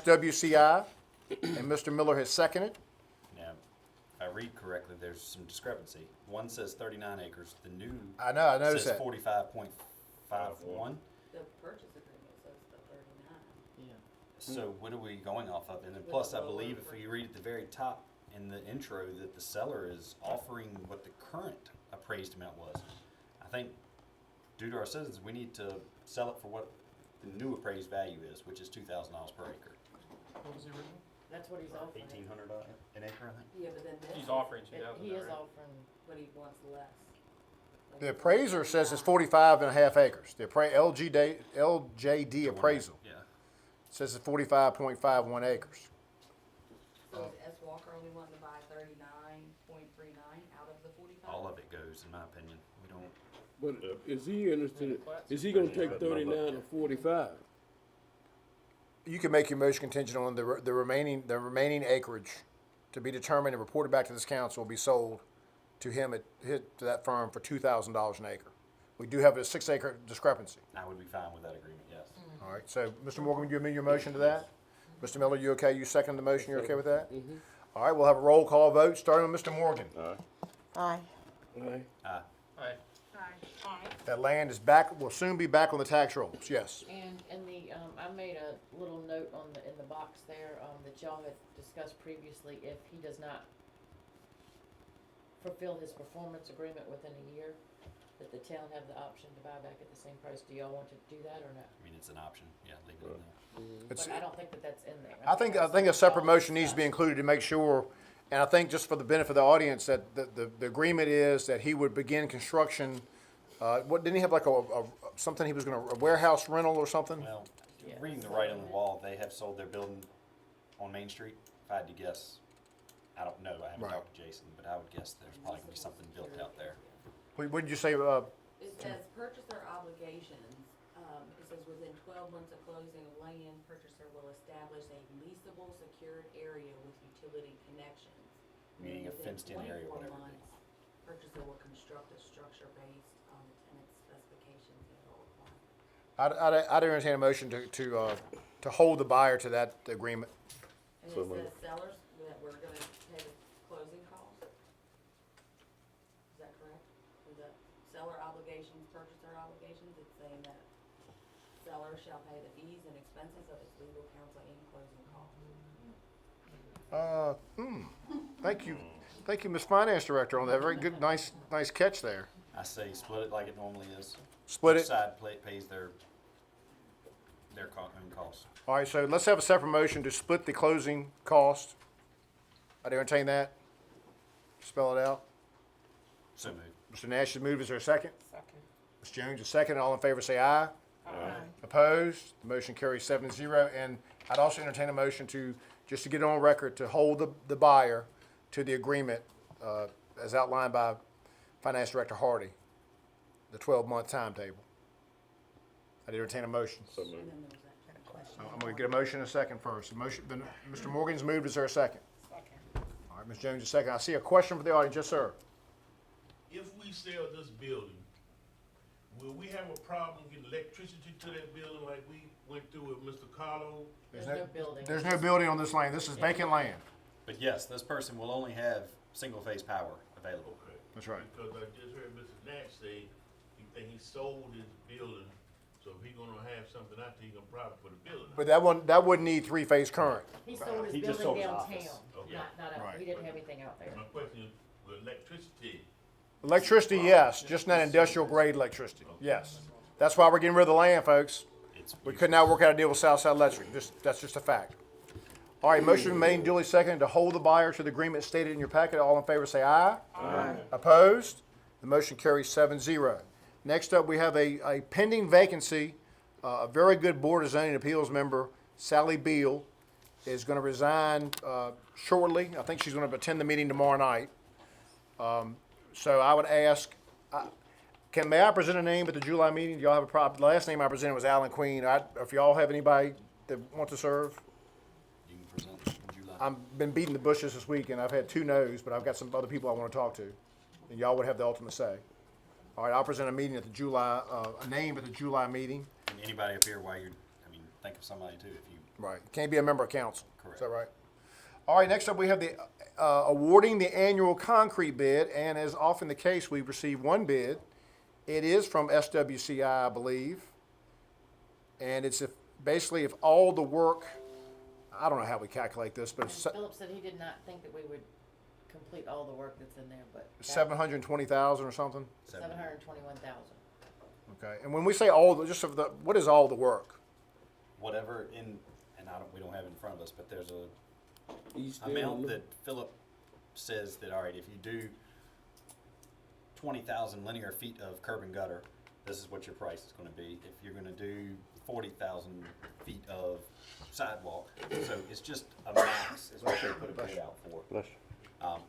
WCI, and Mr. Miller has seconded. Now, if I read correctly, there's some discrepancy. One says 39 acres, the new I noticed says that. 45.51. The purchase agreement says the 39. Yeah. So what are we going off of? And then With plus, the I lower believe if you read at the very top in the intro that the seller is offering what the current appraised amount was. I think due to our citizens, we need to sell it for what the new appraised value is, which is $2,000 per acre. What was the original? That's what he's offering. $1,800 an acre, I think. Yeah, but then this. He's offering is- 2,000. He is right? offering, but he wants less. Like The appraiser says it's 45.5 acres. The LJD appraisal Yeah. says it's 45.51 acres. So is S. Walker only wanting to buy 39.39 out of the 45? All of it goes, in my opinion. We don't. But is he interested, is he gonna take 39 or 45? You can make your motion contingent on the remaining acreage to be determined and reported back to this council will be sold to him to that firm for $2,000 an acre. We do have a 6-acre discrepancy. I would be fine with that agreement, yes. All right, so Mr. Morgan, would you amend your motion to that? Mr. Miller, you okay? You second the motion, you're okay with that? All right, we'll have a roll call vote, starting with Mr. Morgan. Aye. Aye. Aye. That land is back, will soon be back on the tax rolls, yes. And in the, I made a little note on the, in the box there, that y'all had discussed previously, if he does not fulfill his performance agreement within a year, that the town have the option to buy back at the same price. Do y'all want to do that or not? I mean, it's an option. Yeah, leave it in there. It's- But I don't think that that's in there. I think a separate motion needs to be included to make sure, and I think just for the benefit of the audience, that the agreement is that he would begin construction, didn't he have like something he was gonna, a warehouse rental or something? Well, Yeah. reading the writing on the wall, they have sold their building on Main Street. If I had to guess, I don't know. I haven't Right. talked to Jason, but I would guess there's probably gonna be something built out there. What did you say, It says purchaser obligations, it says within 12 months of closing of land, purchaser will establish a leasable secured area with utility connections. Meaning a Within fenced-in area, 24 whatever it months, purchaser will construct a structure based on the tenant's specifications and will requirements. I'd entertain a motion to hold the buyer to that agreement. And So it moved. says sellers, that we're gonna pay the closing costs. Is that correct? Is that seller obligations, purchaser obligations, it's saying that seller shall pay the fees and expenses of its legal counsel and closing costs. Thank you, Ms. Finance Director, on that. Very good, nice catch there. I say split it like it normally is. Split Each it. side pays their own costs. All right, so let's have a separate motion to split the closing cost. I'd entertain that. Spell it out. So moved. Mr. Nash has moved. Is there a second? Second. Ms. Jones, a second. All in favor, say aye. Opposed? The motion carries 7-0. And I'd also entertain a motion to, just to get it on record, to hold the buyer to the agreement, as outlined by Finance Director Hardy, the 12-month timetable. I'd entertain a motion. So moved. And then there's that question. I'm gonna get a motion and a second first. Mr. Morgan's moved. Is there a second? Second. All right, Ms. Jones, a second. I see a question for the audience. Yes, sir. If we sell this building, will we have a problem getting electricity to that building like we went through with Mr. Carlo? There's no building. There's no building on this land. This is vacant land. But yes, this person will only have single-phase power available. Okay. That's right. Because I just heard Mr. Nash say, he think he sold his building, so if he gonna have something out there, he gonna probably put a building. But that wouldn't need three-phase current. He sold his He just building sold his downtown, office. Okay. not out, Right. he didn't have anything out there. My question is, will electricity, Electricity, yes, just not industrial grade electricity. Yes. That's why we're getting rid of the land, folks. It's We could not work out a deal with Southside Electric. That's just a fact. All right, motion made, duly seconded to hold the buyer to the agreement stated in your packet. All in favor, say aye. Aye. Opposed? The motion carries 7-0. Next up, we have a pending vacancy. A very good Board of Zoning Appeals member, Sally Beal, is going to resign shortly. I think she's going to attend the meeting tomorrow night. So I would ask, may I present a name at the July meeting? Do y'all have a problem? The last name I presented was Alan Queen. If y'all have anybody that want to serve? You can present in July. I've been beating the bushes this week, and I've had 2 no's, but I've got some other people I want to talk to, and y'all would have the ultimate say. All right, I'll present a meeting at the a name at the July meeting. And anybody up here, while you're, think of somebody too, if you Right. Can't be a member of council. Correct. Is that right? All right, next up, we have the awarding the annual concrete bid, and as often the case, we've received one bid. It is from SWCI, I believe. And it's basically if all the work, I don't know how we calculate this, but And it's Philip said he did not think that we would complete all the work that's in there, but. 720,000 or something? 721,000. Okay, and when we say all, just of the, what is all the work? Whatever in, and we don't have it in front of us, but there's a East End, amount that Philip says that, all right, if you do 20,000 linear feet of curb and gutter, this is what your price is gonna be. If you're gonna do 40,000 feet of sidewalk, so it's just a max is what they put a bid out for.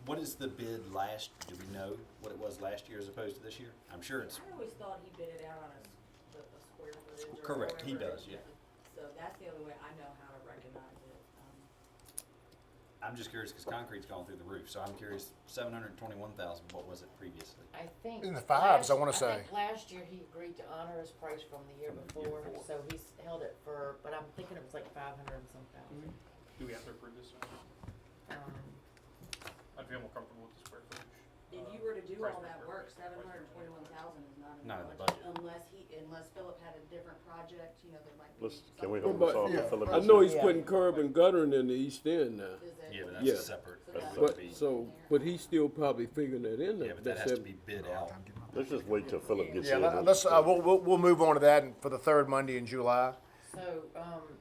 What is the bid last, do we know what it was last year as opposed to this year? I'm sure it's, I always thought he bid it out on a square footage or Correct, he whatever. does, yeah. So that's the only way I know how to recognize it. I'm just curious, cause concrete's gone through the roof, so I'm curious, 721,000, what was it previously? I think. In the fives, I wanna say. think last year he agreed to honor his price from the year before, so he's held it for, but I'm thinking it was like 500 and some thousand. Do we have to approve this? I'd feel more comfortable with the square footage. If you were to do price all per that square work, foot. 721,000 is not in Not in the the budget, budget. unless Philip had a different project, you know, there might be. Can we something- hold this But- off yeah. to Philip? I know he's putting curb and guttering in the East End now. Is it- Yeah, but Yeah. that's a separate, So that's that- gonna But, be, so, but he's still probably figuring that in there. yeah, but that has to be bid out. Let's just wait till Philip gets Yeah, here. let's, we'll move on to that for the third Monday in July. So,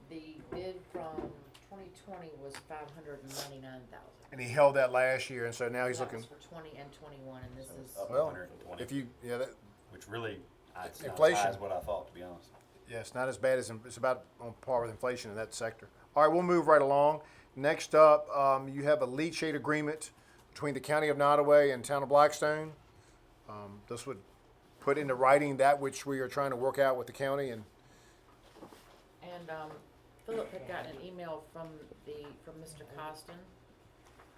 the bid from 2020 was 599,000. And he held that last year, and so now he's That looking, was for 20 and 21, and this is, Up well, 120, if you, yeah, that, which really, it's not as Inflation. high as what I thought, to be honest. yeah, it's not as bad as, it's about on par with inflation in that sector. All right, we'll move right along. Next up, you have a leachate agreement between the County of Nottaway and Town of Blackstone. This would put into writing that which we are trying to work out with the county, and Philip had gotten an email from Mr. Costin,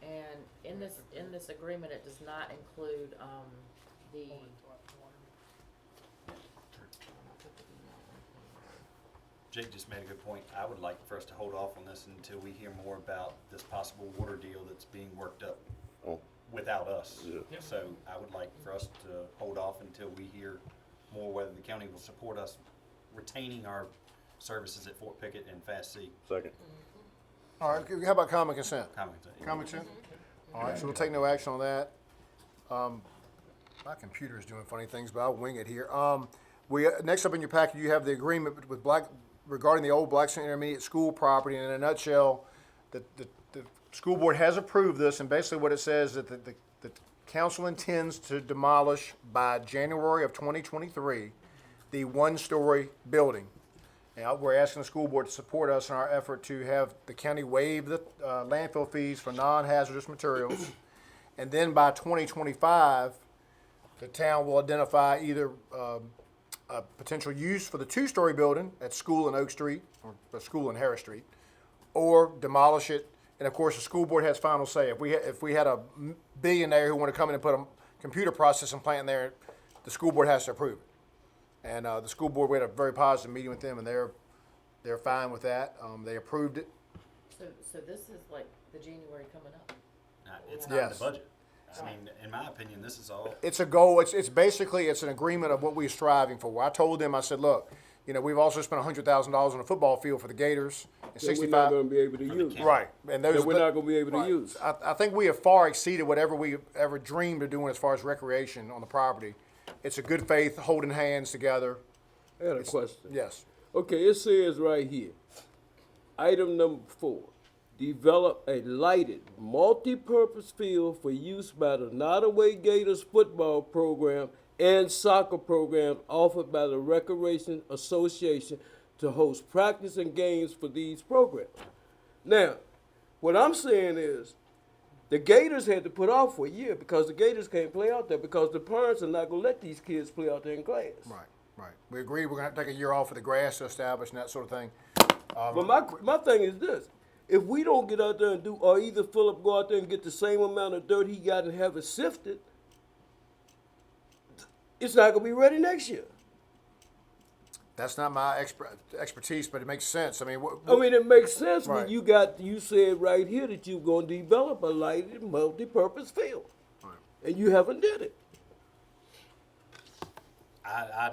and in this agreement, it does not include, the, Jake just made a good point. I would like for us to hold off on this until we hear more about this possible water deal that's being worked up Oh. without us. Yeah. Yep. So I would like for us to hold off until we hear more whether the county will support us retaining our services at Fort Pickett and Fast C. Second. all right, how about common consent? Comments. Common consent? All right, so we'll take no action on that. My computer is doing funny things, but I'll wing it here. Next up in your packet, you have the agreement with regarding the old Blackstone Intermediate School property. And in a nutshell, the school board has approved this, and basically what it says is that the council intends to demolish by January of 2023 the one-story building. Now, we're asking the school board to support us in our effort to have the county waive the landfill fees for non-hazardous materials. And then by 2025, the town will identify either a potential use for the two-story building at School and Oak Street, or the School and Harris Street, or demolish it. And of course, the school board has final say. If we had a billionaire who wanted to come in and put a computer processing plant in there, the school board has to approve it. And the school board, we had a very positive meeting with them, and they're fine with that. They approved it. so this is like the January coming up. It's not in the Yes. budget. I mean, in my opinion, this is all, It's a goal. It's basically an agreement of what we're striving for. I told them, I said, look, we've also spent $100,000 on a football field for the Gators and That we're not 65. gonna be able to use. county. Right, and those That we're not gonna be able to right. use. I think we have far exceeded whatever we ever dreamed of doing as far as recreation on the property. It's a good faith, holding hands together. I had a question. Yes. Okay, it says right here, item number 4, develop a lighted, multi-purpose field for use by the Nottaway Gators football program and soccer program offered by the Recreation Association to host practice and games for these programs. Now, what I'm saying is, the Gators had to put off for a year because the Gators can't play out there because the parents are not gonna let these kids play out there in class. Right. We agreed we're gonna have to take a year off for the grass to establish and that sort of thing. But my thing is this: if we don't get out there and do, or either Philip go out there and get the same amount of dirt he got and have it sifted, it's not gonna be ready next year. That's not my expertise, but it makes sense. I mean, I mean, it makes sense Right. when you said right here that you're gonna develop a lighted multi-purpose field. Right. And you haven't did it. I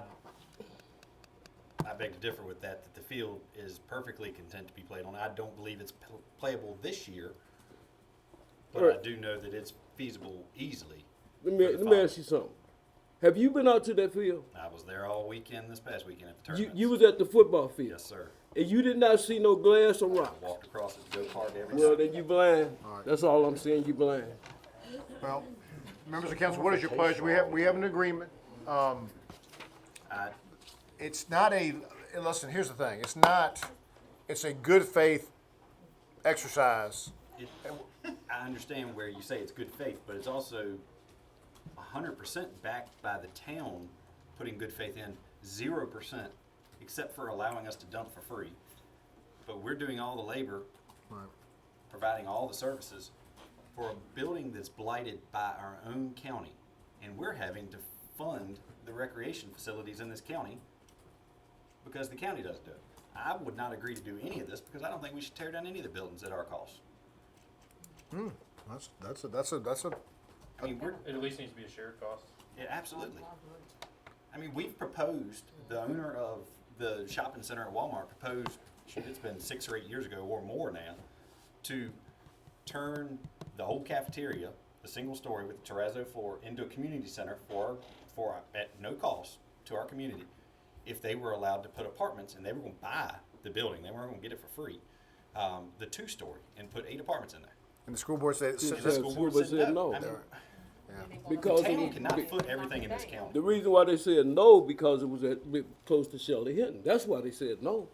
beg to differ with that the field is perfectly content to be played on. I don't believe it's playable this year, but I Right. do know that it's feasible easily. Let for me, the let me fall. ask you something. Have you been out to that field? I was there all weekend this past weekend at the You, tournament. you was at the football field. Yes, sir. And you did not see no glass or I rock. walked across it to go kart every Well, day. then you blind. right. That's all I'm saying, you blind. well, members of council, what is your pleasure? We have an agreement. I, It's not a, listen, here's the thing. It's a good faith exercise. I understand where you say it's good faith, but it's also 100% backed by the town putting good faith in, 0% except for allowing us to dump for free. But we're doing all the labor, Right. providing all the services for a building that's blighted by our own county. And we're having to fund the recreation facilities in this county because the county doesn't do it. I would not agree to do any of this because I don't think we should tear down any of the buildings at our cost. That's a, I mean, we're, It at least needs to be a shared cost. yeah, absolutely. I mean, we've proposed, the owner of the shopping center at Walmart proposed, shoot, it's been 6 or 8 years ago or more now, to turn the whole cafeteria, the single story with the terrazzo floor, into a community center for at no cost to our community. If they were allowed to put apartments, and they were going to buy the building, they weren't going to get it for free, the 2-story, and put 8 apartments in there. and the school board said, Yeah. The school board said no. I mean, Because the it town was, cannot foot everything in this county. the reason why they said no, because it was close to Shelley Hinton. That's why they said no.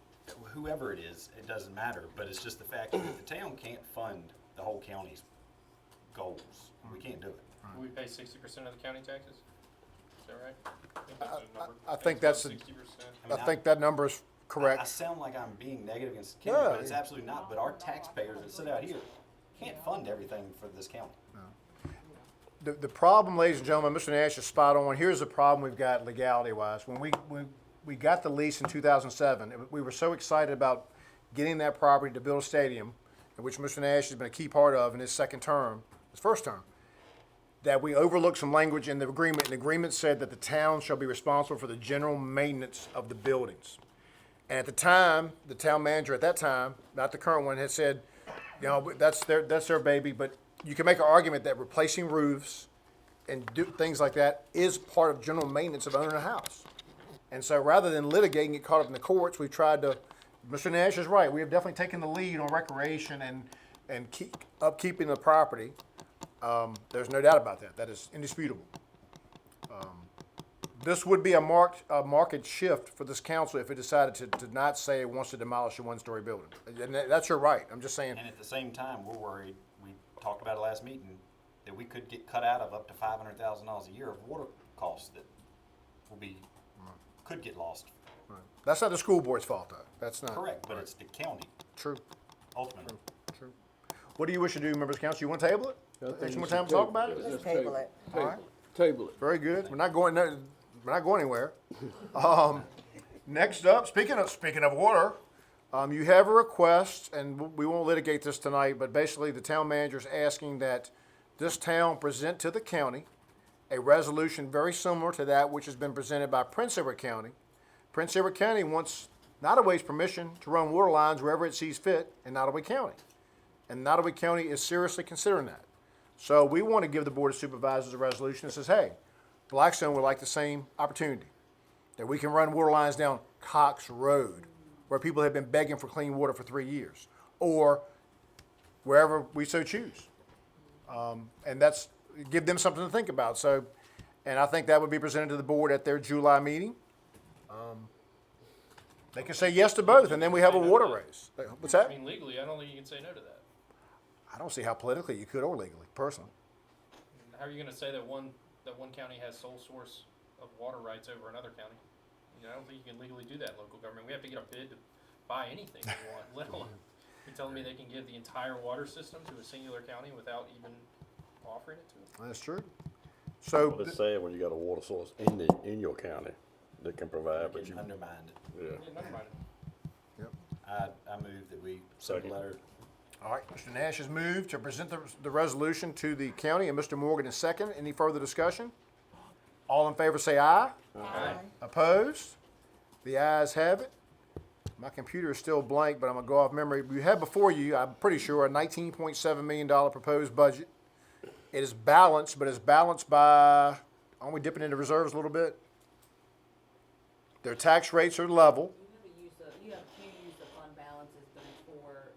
Whoever it is, it doesn't matter, but it's just the fact that the town can't fund the whole county's goals. We can't do it. We pay 60% of the county taxes? Is that right? I think that's the number. I think that's a- 60%. I think that number is I correct. sound like I'm being negative against the county, No, but it's yeah. absolutely not. But our taxpayers that sit out here can't fund everything for this county. The problem, ladies and gentlemen, Mr. Nash is spot on. Here's the problem we've got legality-wise. When we got the lease in 2007, we were so excited about getting that property to build a stadium, in which Mr. Nash has been a key part of in his second term, his first term, that we overlooked some language in the agreement. And the agreement said that the town shall be responsible for the general maintenance of the buildings. And at the time, the town manager at that time, not the current one, had said, you know, that's their baby, but you can make an argument that replacing roofs and do things like that is part of general maintenance of owning a house. And so rather than litigate and get caught up in the courts, we've tried to, Mr. Nash is right, we have definitely taken the lead on recreation and keep upkeeping the property. There's no doubt about that. That is indisputable. This would be a market shift for this council if it decided to not say it wants to demolish a one-story building. And that's your right. I'm just saying, And at the same time, we're worried, we talked about it last meeting, that we could get cut out of up to $500,000 a year of water costs that could get lost. that's not the school board's fault, though. That's not. Correct, but it's the county, True. ultimately. True. What do you wish to do, members of council? You want to table it? I think Take some we more should time to talk table about it? Let's table it. All right. Table it. Very good. We're not going anywhere. Next up, speaking of water, you have a request, and we won't litigate this tonight, but basically the town manager is asking that this town present to the county a resolution very similar to that which has been presented by Prince Edward County. Prince Edward County wants Nottaway's permission to run water lines wherever it sees fit in Nottaway County. And Nottaway County is seriously considering that. So we want to give the Board of Supervisors a resolution that says, hey, Blackstone would like the same opportunity, that we can run water lines down Cox Road, where people have been begging for clean water for 3 years, or wherever we so choose. And that's, give them something to think about. So, and I think that would be presented to the board at their July meeting. They can say yes to both, and then we have a water race. What's I that? mean, legally, I don't think you can say no to that. I don't see how politically you could or legally, personally. How are you gonna say that one county has sole source of water rights over another county? You know, I don't think you can legally do that in local government. We have to get a bid to buy anything we want, let alone, you're telling me they can give the entire water system to a singular county without even offering it to them? That's true. So, Well, it's sad when you got a water source in your county that can provide, but Getting you, undermined. Yeah. Never mind. I move that we send a Second. letter. All right, Mr. Nash has moved to present the resolution to the county, and Mr. Morgan is second. Any further discussion? All in favor say aye. Aye. Opposed? The ayes have it. My computer is still blank, but I'm gonna go off memory. You have before you, I'm pretty sure, a $19.7 million proposed budget. It is balanced, but it's balanced by, aren't we dipping into reserves a little bit? Their tax rates are level. You have to use the fund balances, but it's for,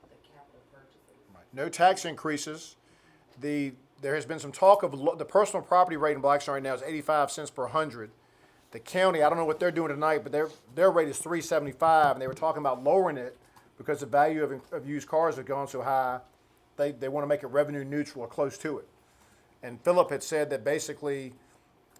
the capital purchases. No tax increases. There has been some talk of, the personal property rate in Blackstone right now is 85 cents per hundred. The county, I don't know what they're doing tonight, but their rate is 375, and they were talking about lowering it because the value of used cars have gone so high. They want to make it revenue neutral or close to it. And Philip had said that basically,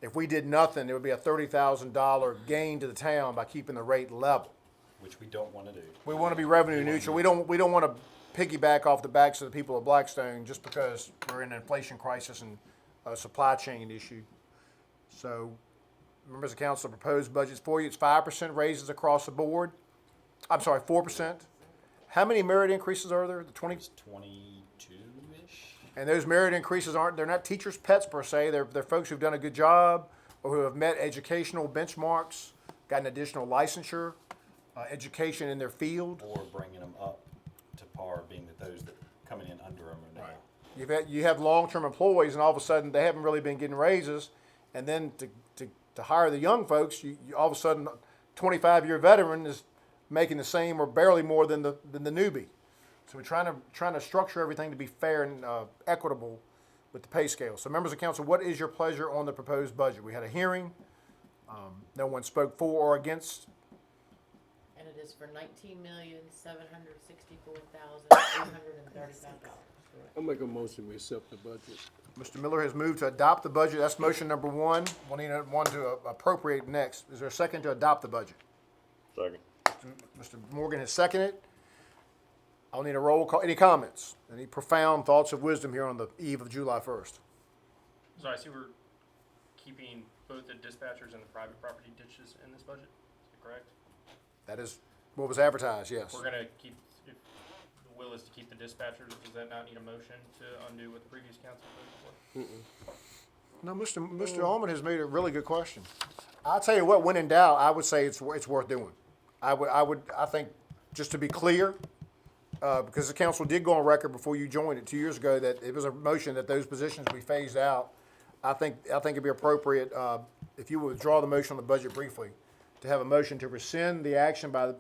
if we did nothing, it would be a $30,000 gain to the town by keeping the rate level. Which we don't want to do. We want to be revenue neutral. We don't want to piggyback off the backs of the people of Blackstone just because we're in an inflation crisis and a supply chain issue. So, members of council, proposed budgets for you. It's 5% raises across the board. I'm sorry, 4%. How many merit increases are there? The 20? It's 22-ish. And those merit increases they're not teachers' pets per se. They're folks who've done a good job or who have met educational benchmarks, got an additional licensure, education in their field. Or bringing them up to par, being that those that coming in under them are now. You have long-term employees, and all of a sudden they haven't really been getting raises, and then to hire the young folks, you all of a sudden 25-year veteran is making the same or barely more than the newbie. So we're trying to structure everything to be fair and equitable with the pay scale. So members of council, what is your pleasure on the proposed budget? We had a hearing. No one spoke for or against. And it is for $19,764,835. I'll make a motion, we accept the budget. Mr. Miller has moved to adopt the budget. That's motion number one. We'll need one to appropriate next. Is there a second to adopt the budget? Second. Mr. Morgan has seconded. I'll need a roll call. Any comments? Any profound thoughts of wisdom here on the eve of July 1st? So I see we're keeping both the dispatchers and the private property ditches in this budget, is that correct? That is what was advertised, yes. We're gonna keep, if the will is to keep the dispatchers, does that not need a motion to undo what the previous council voted for? No, Mr. Allman has made a really good question. I'll tell you what, when in doubt, I would say it's worth doing. I think, just to be clear, because the council did go on record before you joined it 2 years ago that it was a motion that those positions be phased out. I think it'd be appropriate, if you would withdraw the motion on the budget briefly, to have a motion to rescind the action by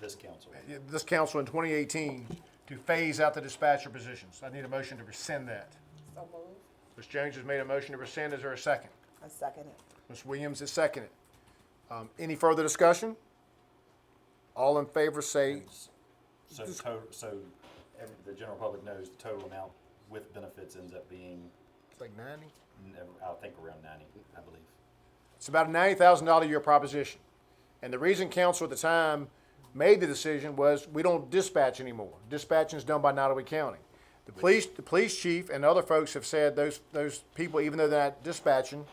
This council. this council in 2018 to phase out the dispatcher positions. I need a motion to rescind that. So moved. Ms. Jones has made a motion to rescind. Is there a second? I second it. Ms. Williams has seconded. Any further discussion? All in favor say, So the general public knows the total amount with benefits ends up being, it's like 90? I think around 90, I believe. It's about a $90,000 a year proposition. And the reason council at the time made the decision was we don't dispatch anymore. Dispatching is done by Nottaway County. The police chief and other folks have said those people, even though they're not dispatching,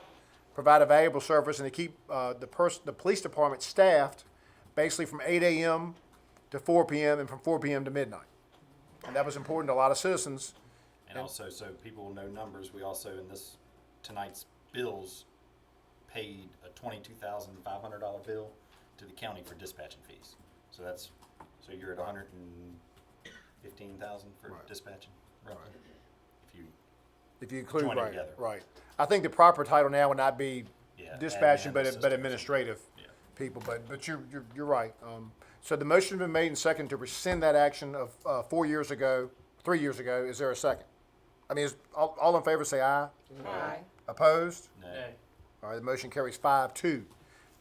provide a valuable service, and they keep the police department staffed basically from 8 a.m. to 4 p.m. and from 4 p.m. to midnight. And that was important to a lot of citizens. And also, so people will know numbers, we also, in tonight's bills, paid a $22,500 bill to the county for dispatching fees. So you're at $115,000 for Right. dispatching, roughly. If you include, Join it right, together. right. I think the proper title now would not be Yeah, dispatching, admin but assistants. administrative Yeah. people. But you're right. So the motion has been made and second to rescind that action of 3 years ago. Is there a second? I mean, all in favor say aye. Aye. Opposed? Nay. All right, the motion carries 5-2.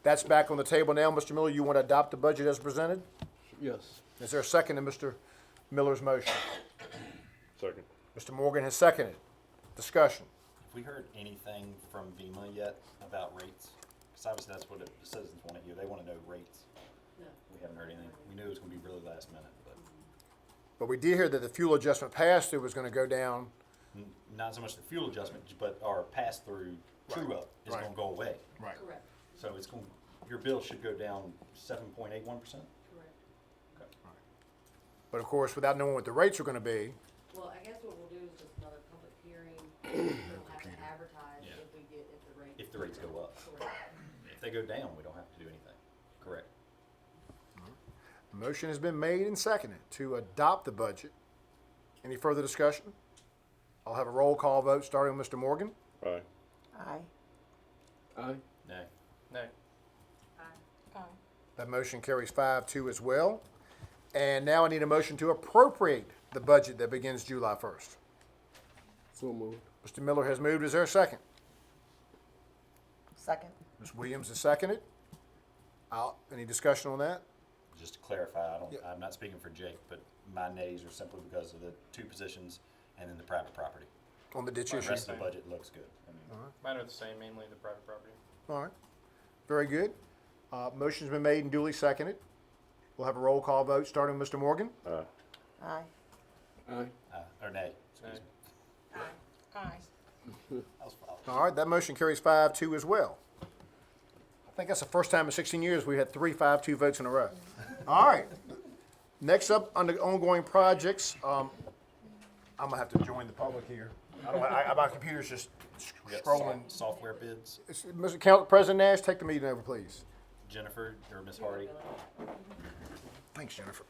That's back on the table now. Mr. Miller, you want to adopt the budget as presented? Yes. Is there a second to Mr. Miller's motion? Second. Mr. Morgan has seconded. Discussion. Have we heard anything from BEMA yet about rates? Because obviously that's what the citizens want to hear. They want to know rates. No. We haven't heard anything. We knew it was going to be really last minute, but But we did hear that the fuel adjustment pass-through was going to go down. not so much the fuel adjustment, but our pass-through true-up is Right. going to go away. Right. Correct. So it's going, your bill should go down 7.81%. Correct. But of course, without knowing what the rates are gonna be, Well, I guess what we'll do is just another public hearing. We'll have to advertise Yeah. if the rate. If the rates go up. Correct. If they go down, we don't have to do anything. Correct. the motion has been made and seconded to adopt the budget. Any further discussion? I'll have a roll call vote, starting with Mr. Morgan. Aye. Aye. Aye. Nay. Nay. That motion carries 5-2 as well. And now I need a motion to appropriate the budget that begins July 1st. So moved. Mr. Miller has moved. Is there a second? Second. Ms. Williams has seconded. Any discussion on that? Just to clarify, Yeah. I'm not speaking for Jake, but my nays are simply because of the 2 positions and then the private property. On the ditch The issue? rest of the budget looks good. I mean, Mine are the same, mainly the private property. All right. Very good. Motion's been made and duly seconded. We'll have a roll call vote, starting with Mr. Morgan. Aye. Aye. Aye. or nay, excuse Nay. me. Aye. I was following. All right, that motion carries 5-2 as well. I think that's the first time in 16 years we had 3 5-2 votes in a row. All right. Next up, under ongoing projects, I'm gonna have to join the public here. My computer's just We got scrolling. software bids. Mr. President Nash, take the meeting over, please. Jennifer or Ms. Hardy, Thanks, Jennifer.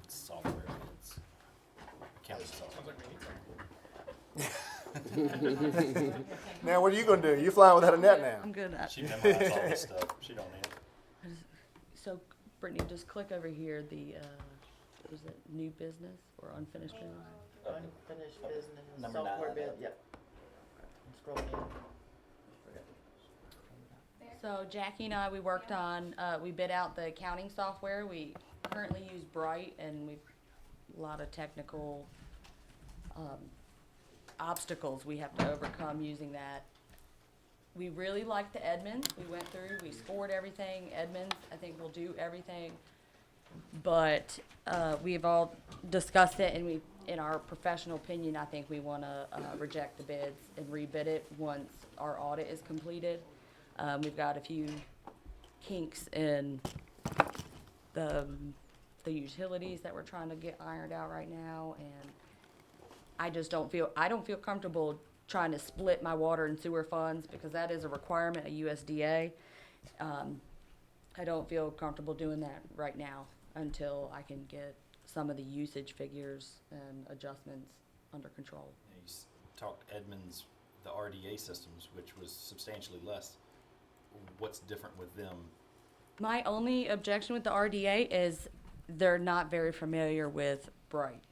software bids. Accounting software. Sounds like we need some. Now, what are you gonna do? You flying without a net now? I'm good. She memorized all this stuff. She don't need it. So, Brittany, just click over here, the, what was it, new business or unfinished business? Unfinished business, Number software 9. bid, yep. Scroll down. So Jackie and I, we worked on, we bid out the accounting software. We currently use Bright, and we've, a lot of technical, obstacles we have to overcome using that. We really like the Edmunds. We went through, we scored everything. Edmunds, I think, will do everything. But we've all discussed it, and we, in our professional opinion, I think we want to reject the bids and rebid it once our audit is completed. We've got a few kinks in the utilities that we're trying to get ironed out right now, and I don't feel comfortable trying to split my water and sewer funds, because that is a requirement of USDA. I don't feel comfortable doing that right now until I can get some of the usage figures and adjustments under control. You talked Edmunds, the RDA systems, which was substantially less. What's different with them? My only objection with the RDA is they're not very familiar with Bright.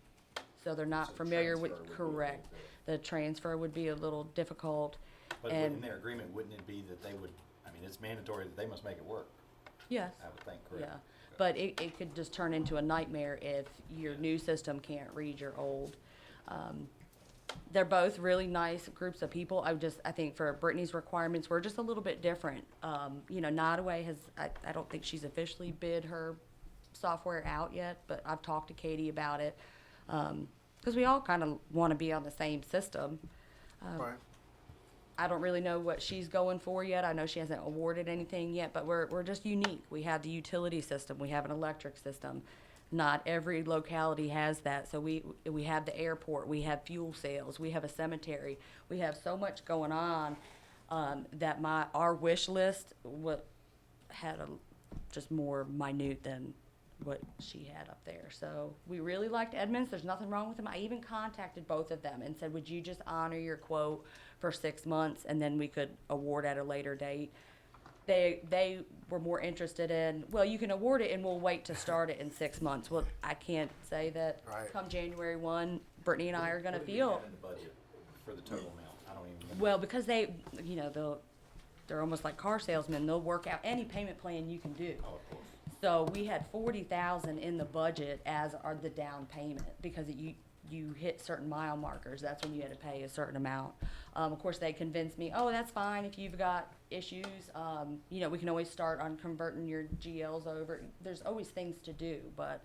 So they're not familiar with, correct. The transfer would be a little difficult. But And- in their agreement, wouldn't it be that they would, I mean, it's mandatory that they must make it work, Yes. I would think, correct? Yeah, but it could just turn into a nightmare if your new system can't read your old. They're both really nice groups of people. I think for Brittany's requirements, we're just a little bit different. Nottaway I don't think she's officially bid her software out yet, but I've talked to Katie about it. Because we all kind of want to be on the same system. Right. I don't really know what she's going for yet. I know she hasn't awarded anything yet, but we're just unique. We have the utility system, we have an electric system. Not every locality has that. So we have the airport, we have fuel sales, we have a cemetery. We have so much going on that our wish list had just more minute than what she had up there. So we really liked Edmunds. There's nothing wrong with them. I even contacted both of them and said, would you just honor your quote for 6 months, and then we could award at a later date? They were more interested in, well, you can award it and we'll wait to start it in 6 months. Well, I can't say that Right. come January 1, Brittany and I are gonna What do we feel, have in the budget for the total amount? I don't even remember. well, because they're almost like car salesmen. They'll work out any payment plan you can do. Oh, of course. So we had 40,000 in the budget as the down payment, because you hit certain mile markers. That's when you had to pay a certain amount. Of course, they convinced me, oh, that's fine if you've got issues. We can always start on converting your GLs over. There's always things to do, but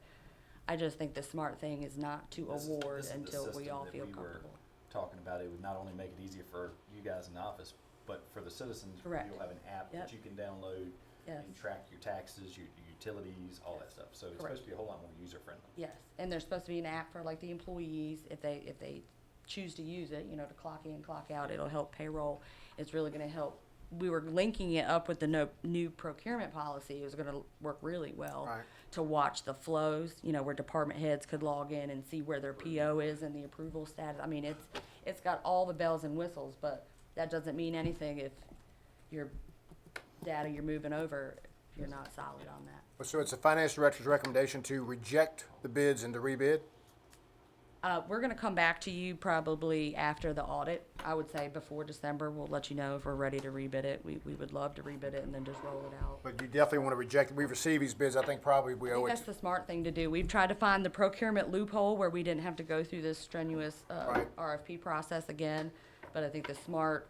I just think the smart thing is not to award This is the until we system all that feel we were comfortable. talking about. It would not only make it easier for you guys in the office, but for the citizens, Correct. you'll have an app Yep. that you can download Yes. and track your taxes, your utilities, all that stuff. So it's Correct. supposed to be a whole lot more user-friendly. Yes, and there's supposed to be an app for like the employees, if they choose to use it, you know, to clock in, clock out, it'll help payroll. It's really gonna help. We were linking it up with the new procurement policy. It was gonna work really well Right. to watch the flows, you know, where department heads could log in and see where their PO is and the approval status. I mean, it's got all the bells and whistles, but that doesn't mean anything if your data you're moving over, if you're not solid on that. So it's the finance director's recommendation to reject the bids and to rebid? We're gonna come back to you probably after the audit. I would say before December, we'll let you know if we're ready to rebid it. We would love to rebid it and then just roll it out. But you definitely want to reject it. We've received these bids. I think probably we I owe think it that's the smart thing to do. We've tried to find the procurement loophole where we didn't have to go through this strenuous, Right. RFP process again. But I think the smart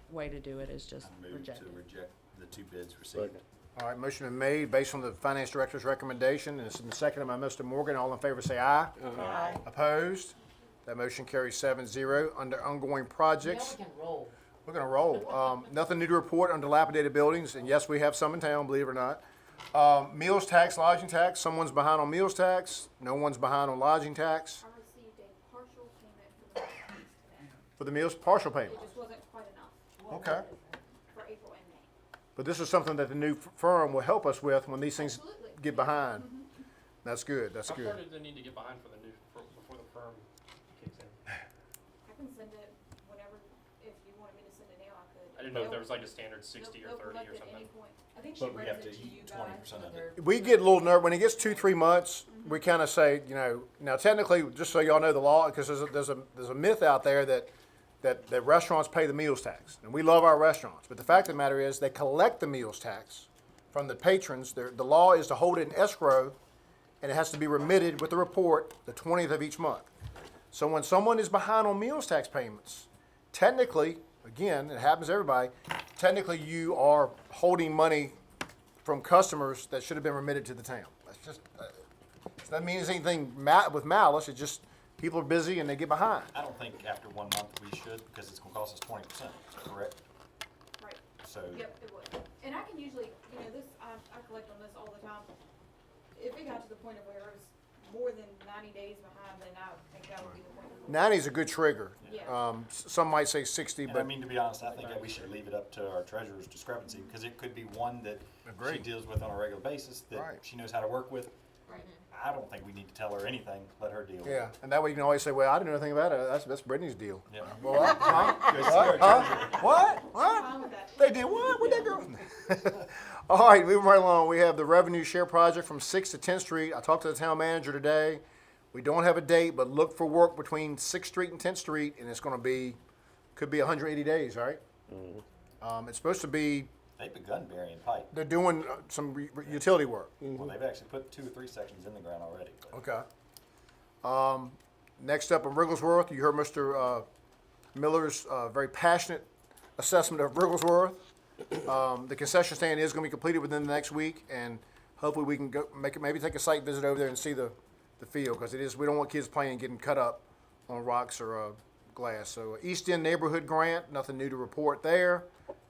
way to do it is just I move reject to it. reject the two bids received. Second. All right, motion been made based on the finance director's recommendation, and it's been seconded by Mr. Morgan. All in favor say aye. Aye. Opposed? That motion carries 7-0. Under ongoing projects, Now we can roll. we're gonna roll. Nothing new to report on dilapidated buildings, and yes, we have some in town, believe it or not. Meals tax, lodging tax, someone's behind on meals tax, no one's behind on lodging tax. I received a partial payment for the last weeks today. For the meals, partial payment, It just wasn't quite enough okay. for April and May. But this is something that the new firm will help us with when these things Absolutely. get behind. That's good, that's How far good. do they need to get behind for the new, before the firm kicks in? I can send it whenever, if you wanted me to send it now, I could. I didn't know if there was like a standard 60 or They'll 30 collect or it at something. any point. I think she But we brings have it to to you eat guys. 20% of it. We get a little nervous, when it gets 2-3 months, we kind of say, you know, now technically, just so y'all know the law, because there's a myth out there that restaurants pay the meals tax. And we love our restaurants, but the fact of the matter is, they collect the meals tax from the patrons. The law is to hold it in escrow, and it has to be remitted with the report the 20th of each month. So when someone is behind on meals tax payments, technically, again, it happens to everybody, technically you are holding money from customers that should have been remitted to the town. That's just, it doesn't mean it's anything with malice, it's just people are busy and they get behind. I don't think after 1 month we should, because it's gonna cost us 20%, correct? Right, So, yep, it would. And I can usually, you know, this, I collect on this all the time. If it got to the point of where it was more than 90 days behind, then I think that would be the point. 90 is a good trigger. Yeah. Some might say 60, and I but mean, to be honest, I think that we should leave it up to our treasurer's discrepancy, because it could be one that she Agreed. deals with on a regular basis, that Right. she knows how to work with. Right. I don't think we need to tell her anything, let her deal with it. yeah, and that way you can always say, well, I didn't know anything about it. That's Brittany's deal. Yeah. Well, huh? Go see our treasurer. What? What? Fine with that. They did what? What'd they do? All right, moving right along. We have the revenue share project from 6th to 10th Street. I talked to the town manager today. We don't have a date, but look for work between 6th Street and 10th Street, and it's going to be, could be 180 days, all right? It's supposed to be, They've begun burying pipe. they're doing some utility work. Well, they've actually put 2 or 3 sections in the ground already. But Okay. Next up in Wrigglesworth, you heard Mr. Miller's very passionate assessment of Wrigglesworth. The concession stand is going to be completed within the next week, and hopefully we can go maybe take a site visit over there and see the field, because it is, we don't want kids playing and getting cut up on rocks or glass. So East End Neighborhood Grant, nothing new to report there.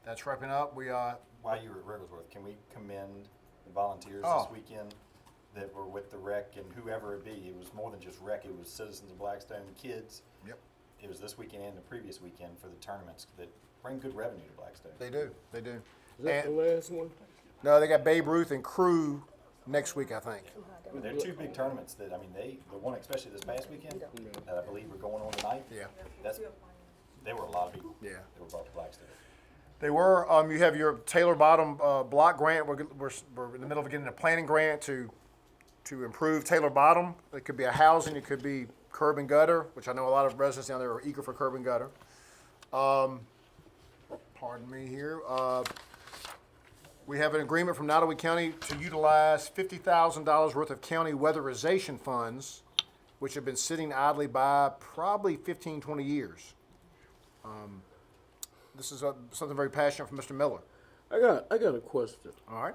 That's wrapping up. We while you were at Wrigglesworth, can we commend the volunteers Oh. this weekend that were with the rec and whoever it be? It was more than just rec, it was citizens of Blackstone, kids. Yep. It was this weekend and the previous weekend for the tournaments that bring good revenue to Blackstone. They do. Is that the And, last one? no, they got Babe Ruth and Crew next week, I think. But there are 2 big tournaments that, I mean, the one especially this past weekend, that I believe are going on tonight. Yeah. There were a lot of people. Yeah. That were brought to Blackstone. They were. You have your Taylor Bottom block grant. We're in the middle of getting a planning grant to improve Taylor Bottom. It could be a housing. It could be curb and gutter, which I know a lot of residents down there are eager for curb and gutter. Pardon me here. We have an agreement from Nottaway County to utilize $50,000 worth of county weatherization funds, which have been sitting idly by probably 15, 20 years. This is something very passionate from Mr. Miller. I got a question. All right.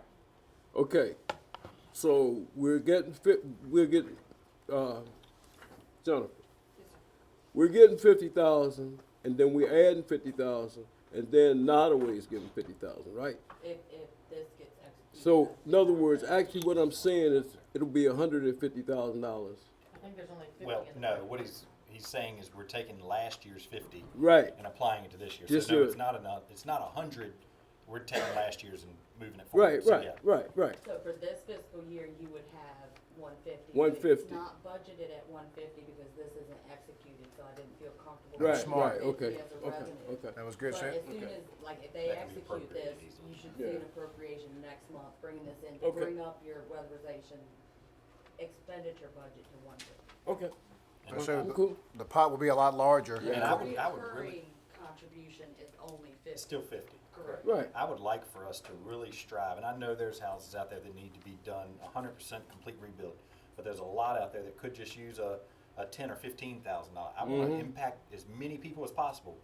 Okay, so Jonathan, we're getting 50,000, and then we're adding 50,000 and then Nottaway is getting 50,000, right? If this gets executed. So, in other words, actually what I'm saying is it'll be $150,000. I think there's only 50 Well, in the no, budget. what he's saying is we're taking last year's 50 Right. and applying it to this year. Just So no, do it's it. not enough, it's not 100, we're taking last year's and moving it forward. Right, So, right, yeah. right. So for this fiscal year, you would have 150. 150. It's not budgeted at 150 because this isn't executed, so I didn't feel comfortable. Right, with smart. right, 150 okay, as a okay, revenue. okay. That was good, But Sam. as soon as, like, if they That can be execute this, appropriated easily. you should Yeah. see an appropriation next month, bringing this in, to Okay. bring up your weatherization expenditure budget to 150. Okay. And so Cool. the pot will be a lot larger. And I would really, Recurring contribution is only 50. it's still 50. Correct. Right. I would like for us to really strive, and I know there's houses out there that need to be done 100% complete rebuild, but there's a lot out there that could just use a $10,000 or $15,000. I want to impact as many people as possible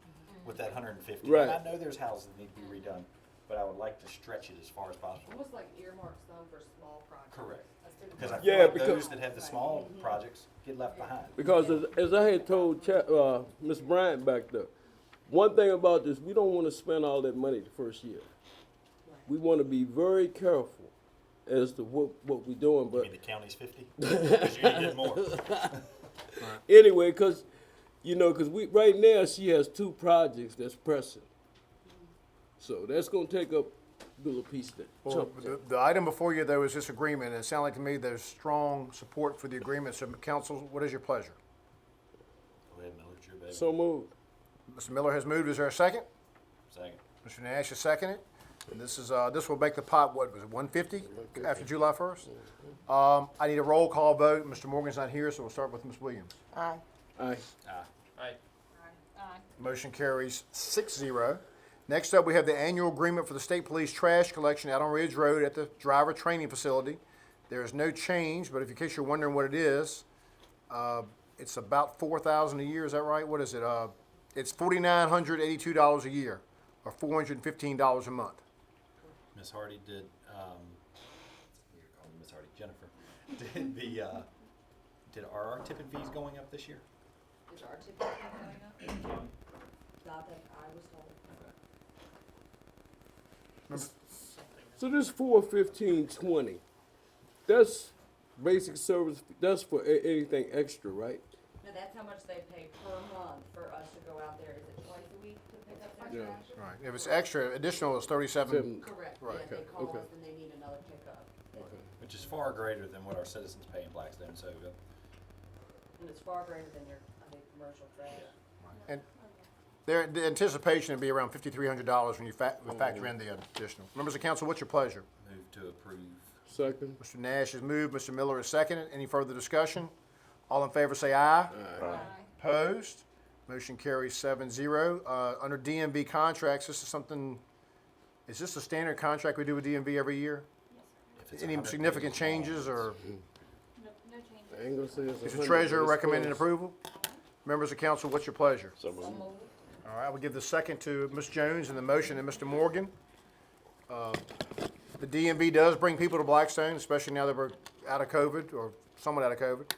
with that 150. Right. And I know there's houses that need to be redone, but I would like to stretch it as far as possible. Almost like earmark some for small projects. Correct. That's typically Because I what- feel Yeah, like because- those that have the small projects get left behind. Because as I had told Ms. Bryant back there, one thing about this, we don't want to spend all that money the first year. We want to be very careful as to what we're doing, I but mean, the county's 50, because you're gonna get more. anyway, because we right now she has 2 projects that's pressing, so that's gonna take up a little piece of that Well, chunk. the item before you, though, is this agreement, and it sounded like to me there's strong support for the agreement. So, council, what is your pleasure? Go ahead, Miller, it's your baby. So moved. Mr. Miller has moved. Is there a second? Second. Mr. Nash has seconded. And this will make the pot, what was it, 150 after July 1st? I need a roll call vote. Mr. Morgan's not here, so we'll start with Ms. Williams. Aye. Aye. Motion carries 6-0. Next up, we have the annual agreement for the state police trash collection out on Ridge Road at the driver training facility. There is no change, but in case you're wondering what it is, it's about $4,000 a year. Is that right? What is it? It's $4,982 a year, or $415 a month. Miss Hardy did, you're calling Miss Hardy, Jennifer, are our tipping fees going up this year? Is our ticket going up? Not that I was told. So this 415.20, that's basic service. That's for anything extra, right? No, that's how much they pay per month for us to go out there. Is it twice a week to pick up their Yeah. trash? Right. If it's extra, additional is 37. Correct. Right, Yeah, they okay, call okay. us and they need another pickup. Which is far greater than what our citizens pay in Blackstone, so, And it's far greater than your, I think, commercial trash. And the anticipation would be around $5,300 when you factor in the additional. Members of council, what's your pleasure? move to approve. Second. Mr. Nash has moved, Mr. Miller has seconded. Any further discussion? All in favor say aye. Opposed? Motion carries 7-0. Under DMV contracts, this is something, is this a standard contract we do with DMV every year? If it's Any 100 significant pages long, changes, or No change. I ain't gonna say it's is the 100, treasurer but it's recommending close. approval? Members of council, what's your pleasure? So moved. All right, we'll give the second to Ms. Jones and the motion to Mr. Morgan. The DMV does bring people to Blackstone, especially now that we're out of COVID, or somewhat out of COVID.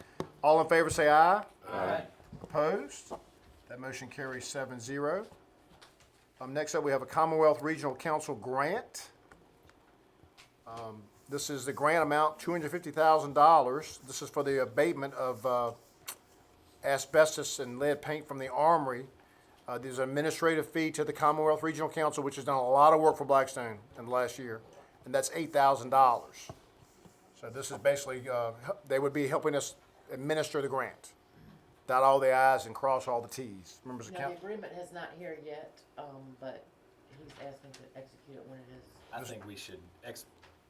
All in favor say aye. Aye. Opposed? That motion carries 7-0. Next up, we have a Commonwealth Regional Council grant. This is the grant amount, $250,000. This is for the abatement of asbestos and lead paint from the armory. There's an administrative fee to the Commonwealth Regional Council, which has done a lot of work for Blackstone in the last year, and that's $8,000. So this is basically, they would be helping us administer the grant. Dot all the i's and cross all the t's. Members of Now, the council? agreement has not here yet, but he's asking to execute it when it is. I think we should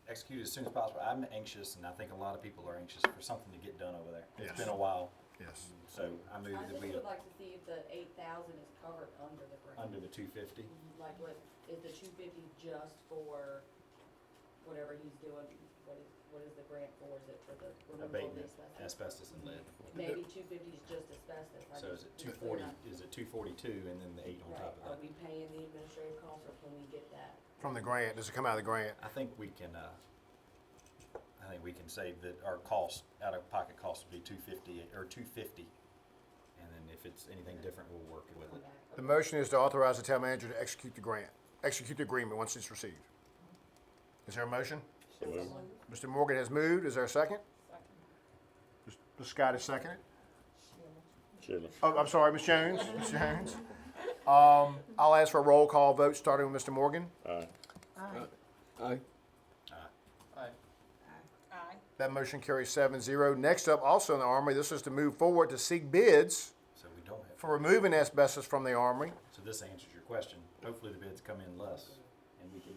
execute as soon as possible. I'm anxious, and I think a lot of people are anxious for something to get done over there. Yes. It's been a while, Yes. so I move I that just we, would like to see if the 8,000 is covered under the grant. under the 250. Like, what, is the 250 just for whatever he's doing? What is the grant for? Is it for the removal of the Abatement, asbestos? asbestos and lead. Maybe 250 is just asbestos. I So is just- it 240, is it 242 and then the 8 on Right, top are of that? we paying the administrative costs, or can we get that? From the grant, does it come out of the grant? I think we can, say that our cost, out-of-pocket cost would be 250, or 250. And then if it's anything different, we'll work with it. The motion is to authorize the town manager to execute the agreement once it's received. Is there a motion? So moved. Mr. Morgan has moved. Is there a second? Ms. Scott has seconded. Chilling. Oh, I'm sorry, Ms. Jones. Ms. Jones. I'll ask for a roll call vote, starting with Mr. Morgan. Aye. Aye. Aye. That motion carries 7-0. Next up, also in the Armory, this is to move forward to seek bids So we don't have, for removing asbestos from the Armory. so this answers your question. Hopefully the bids come in less and we can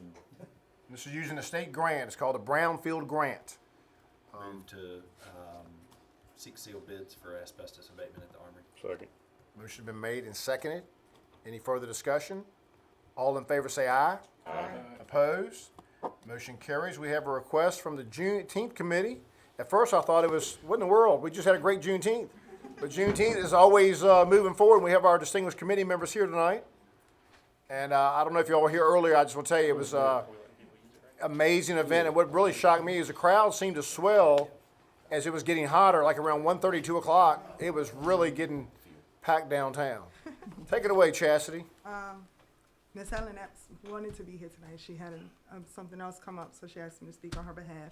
This is using a state grant. It's called a Brownfield Grant. move to, seek sealed bids for asbestos abatement at the Armory. Second. Motion been made and seconded. Any further discussion? All in favor say aye. Aye. Opposed? Motion carries. We have a request from the Juneteenth Committee. At first I thought it was, what in the world? We just had a great Juneteenth. But Juneteenth is always moving forward, and we have our distinguished committee members here tonight. And I don't know if you all were here earlier. I just want to tell you, it was an amazing event. And what really shocked me is the crowd seemed to swell as it was getting hotter, like around 1:30, 2 o'clock. It was really getting packed downtown. Take it away, Chastity. Miss Ellen Epps wanted to be here tonight. She had something else come up, so she asked me to speak on her behalf.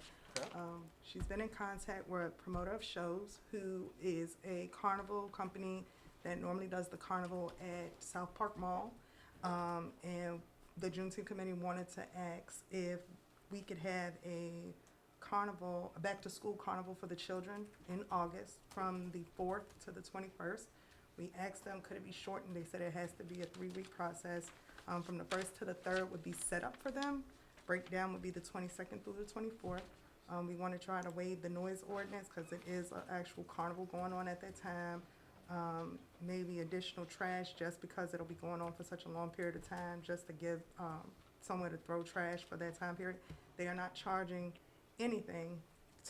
She's been in contact with a promoter of shows who is a carnival company that normally does the carnival at South Park Mall. And the Juneteenth Committee wanted to ask if we could have a carnival, a back-to-school carnival for the children in August from the 4th to the 21st. We asked them, could it be shortened? They said it has to be a 3-week process. From the 1st to the 3rd would be set up for them. Breakdown would be the 22nd through the 24th. We want to try to waive the noise ordinance because it is an actual carnival going on at that time. Maybe additional trash just because it'll be going on for such a long period of time, just to give somewhere to throw trash for that time period. They are not charging anything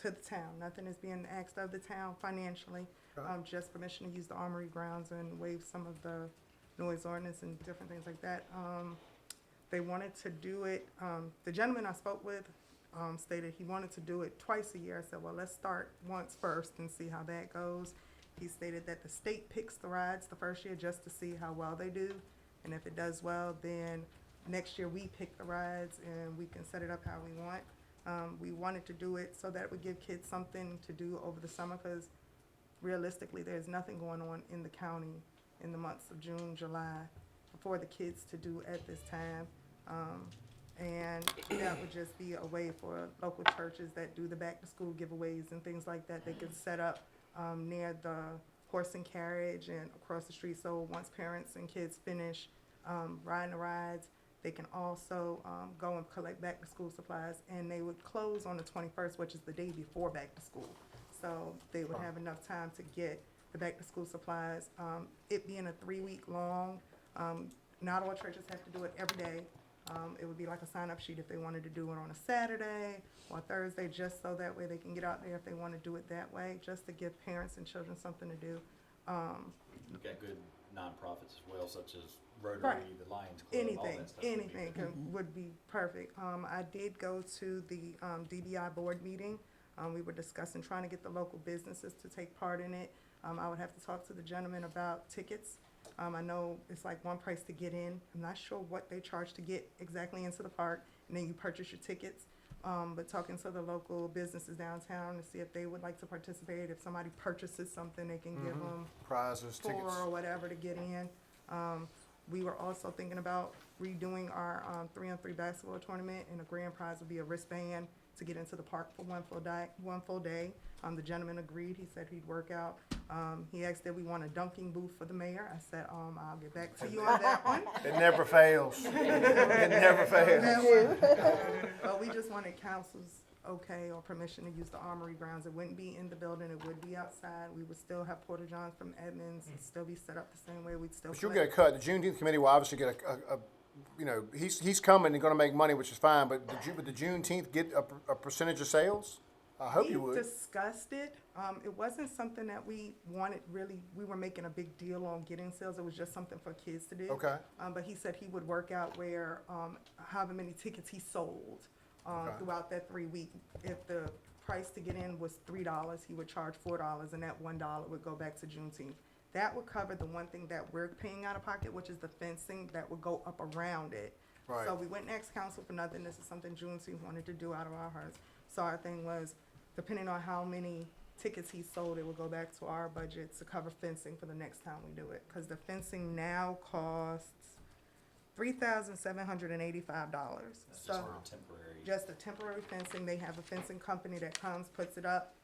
to the town. Nothing is being asked of the town financially. Just permission to use the Armory grounds and waive some of the noise ordinance and different things like that. They wanted to do it, the gentleman I spoke with stated he wanted to do it twice a year. I said, well, let's start once first and see how that goes. He stated that the state picks the rides the first year just to see how well they do. And if it does well, then next year we pick the rides and we can set it up how we want. We wanted to do it so that it would give kids something to do over the summer because realistically, there's nothing going on in the county in the months of June, July for the kids to do at this time. And that would just be a way for local churches that do the back-to-school giveaways and things like that. They could set up near the horse and carriage and across the street. So once parents and kids finish riding the rides, they can also go and collect back-to-school supplies. And they would close on the 21st, which is the day before back-to-school. So they would have enough time to get the back-to-school supplies. It being a 3-week long, not all churches have to do it every day. It would be like a sign-up sheet if they wanted to do it on a Saturday or Thursday, just so that way they can get out there if they want to do it that way, just to give parents and children something to do. We've got good nonprofits as well, such as Rotary, Right. the Lions Club, all Anything, that stuff. would be anything good. would be perfect. I did go to the DBI board meeting. We were discussing trying to get the local businesses to take part in it. I would have to talk to the gentleman about tickets. I know it's like one price to get in. I'm not sure what they charge to get exactly into the park, and then you purchase your tickets. But talking to the local businesses downtown to see if they would like to participate. If somebody purchases something, they can give them Prizes, tickets. 4 or whatever to get in. We were also thinking about redoing our 3-on-3 basketball tournament, and the grand prize would be a wristband to get into the park for one full day. The gentleman agreed. He said he'd work out. He asked if we want a dunking booth for the mayor. I said, I'll get back to you on that one. It never fails. It never fails. But we just wanted council's okay or permission to use the Armory grounds. It wouldn't be in the building. It would be outside. We would still have Porta Johns from Edmonds. It'd still be set up the same way. We'd still. But you'll get a cut. The Juneteenth committee will obviously get he's coming and going to make money, which is fine. But would the Juneteenth get a percentage of sales? I hope you would. We discussed it. It wasn't something that we wanted really. We were making a big deal on getting sales. It was just something for kids to do. Okay. But he said he would work out where however many tickets he sold throughout that 3 week. If the price to get in was $3, he would charge $4, and that $1 would go back to Juneteenth. That would cover the one thing that we're paying out of pocket, which is the fencing that would go up around it. Right. So we went and asked council for nothing. This is something Juneteenth wanted to do out of our hearts. So our thing was, depending on how many tickets he sold, it would go back to our budget to cover fencing for the next time we do it. Because the fencing now costs $3,785. That's just for a temporary. Just a temporary fencing. They have a fencing company that comes, puts it up,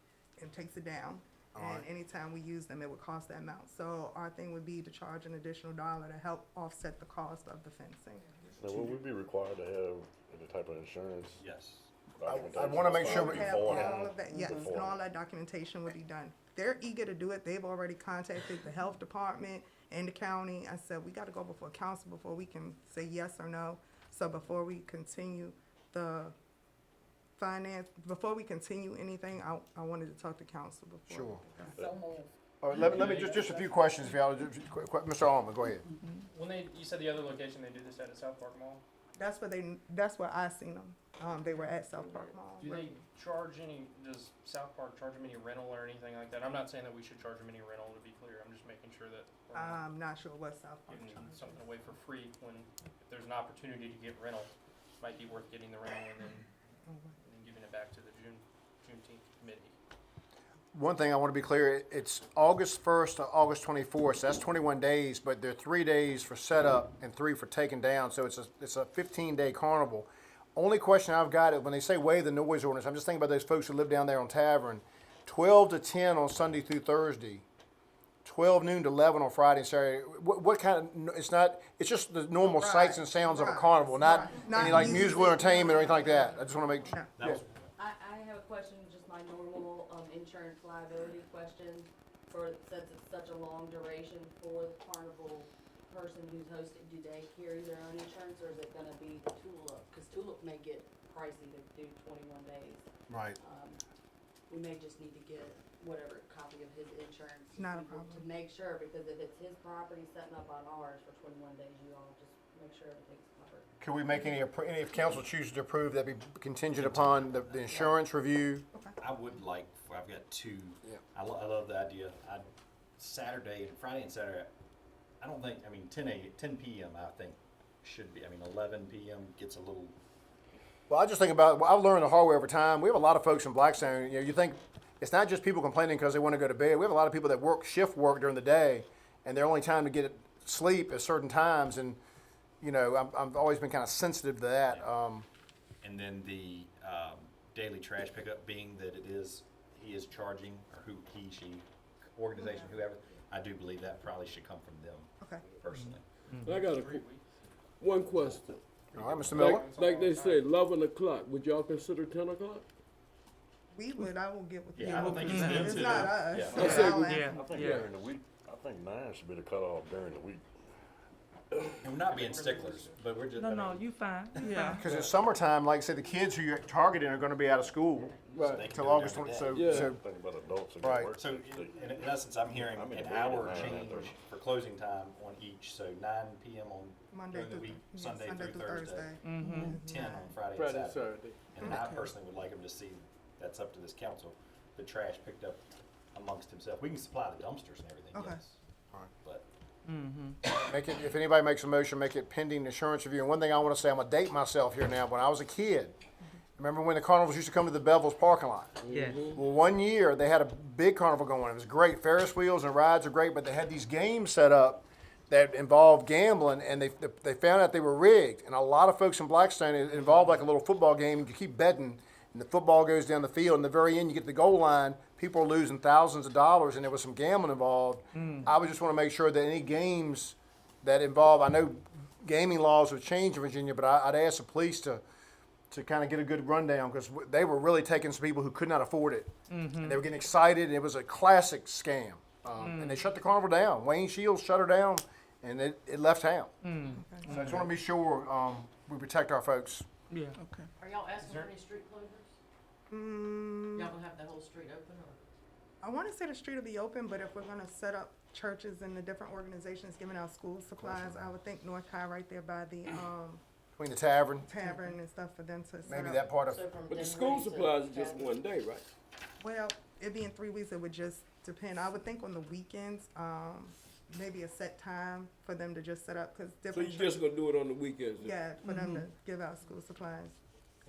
and takes it down. And anytime we use them, it would cost that amount. So our thing would be to charge an additional $1 to help offset the cost of the fencing. Now, will we be required to have any type of insurance? Yes. I wanna make sure we- Have Beforehand. all of that, yes, and all that documentation would be done. They're eager to do it. They've already contacted the health department and the county. I said, we gotta go before council before we can say yes or no. So before we continue before we continue anything, I wanted to talk to council before. Sure. So moved. All right, let me, just a few questions, if y'all, Mr. Alman, go ahead. When you said the other location, they do this at South Park Mall. That's where I seen them. They were at South Park Mall. Do they does South Park charge them any rental or anything like that? I'm not saying that we should charge them any rental, to be clear. I'm just making sure that we're not I'm not sure what South Park giving charges. something away for free when if there's an opportunity to get rental, might be worth getting the rental and then giving it back to the Juneteenth committee. One thing I want to be clear, it's August 1st to August 24th, so that's 21 days, but there are 3 days for setup and 3 for taking down, so it's a 15-day carnival. Only question I've got is when they say waive the noise ordinance, I'm just thinking about those folks who live down there on Tavern. 12 to 10 on Sunday through Thursday, 12 noon to 11 on Friday and Saturday. What kind of, it's just the normal sights and sounds of a carnival, not any like musical entertainment or anything like that. I just want to make sure. That was, I have a question, just my normal, insurance liability question since it's such a long duration for the carnival person who's hosting, do they carry their own insurance or is it gonna be Tulip? Cause Tulip may get pricey to do 21 days. Right. We may just need to get whatever copy of his insurance. Not a to problem. make sure, because if it's his property setting up on ours for 21 days, you all just make sure everything's covered. Could we make any, if council chooses to approve, that be contingent upon the insurance review? I would like, I've got two. Yeah. I love the idea. Friday and Saturday, I don't think, 10 p.m. I think should be, 11 p.m. gets a little, Well, I just think about, I've learned the hard way over time. We have a lot of folks in Blackstone, you think, it's not just people complaining because they want to go to bed. We have a lot of people that shift work during the day, and their only time to get sleep at certain times, and, I've always been kind of sensitive to that. and then the daily trash pickup being that he is charging, or he, she, organization, whoever, I do believe that probably should come from them Okay. personally. I got one question. All right, Mr. Miller? Like they say, 11 o'clock. Would y'all consider 10 o'clock? I will get with you. Yeah, I don't think it's them It's too. not us. Yeah. I say I'll we- ask. I think during the week, I think 9 should be the cutoff during the week. And we're not being sticklers, but we're just. you fine, yeah. Because it's summertime, like I said, the kids who you're targeting are going to be out of school Right. They can till do it August during 20, the day. so, Yeah. so, Think about adults and Right. work. So in essence, I'm hearing I'm in an agreement hour with change 9:30. for closing time on each, so 9 p.m. on Monday during the through week, yeah, Sunday through Thursday, Mm-hmm. 10 on Friday Friday, and Saturday. Saturday. And I personally would like him to see, that's up to this council, the trash picked up amongst himself. We can supply the dumpsters and everything, Okay. yes. Alright. But make it, if anybody makes a motion, make it pending insurance review. And one thing I want to say, I'm going to date myself here now. When I was a kid, remember when the carnivals used to come to the Bevel's parking lot? Yes. Well, one year they had a big carnival going. It was great. Ferris wheels and rides are great, but they had these games set up that involved gambling, and they found out they were rigged. And a lot of folks in Blackstone, it involved like a little football game. You keep betting, and the football goes down the field. And at the very end, you get to the goal line. People are losing thousands of dollars, and there was some gambling involved. I would just want to make sure that any games that involve, I know gaming laws have changed in Virginia, but I'd ask the police to kind of get a good rundown, because they were really taking some people who could not afford it. And they were getting excited, and it was a classic scam. And they shut the carnival down. Wayne Shields shut her down, and it left town. So I just want to be sure we protect our folks. Yeah. Okay. Are y'all asking for any street closures? Y'all gonna have the whole street open or? I want to say the street will be open, but if we're going to set up churches and the different organizations giving out school supplies, I would think North High right there by the Between the tavern, tavern and stuff for them to set maybe up. that part of, So from But the Denver school to supplies is just Chadwick? one day, right? Well, it'd be in 3 weeks. It would just depend. I would think on the weekends, maybe a set time for them to just set up, because So different you just churches, gonna do it on the weekends? then? yeah, for them to give out school supplies.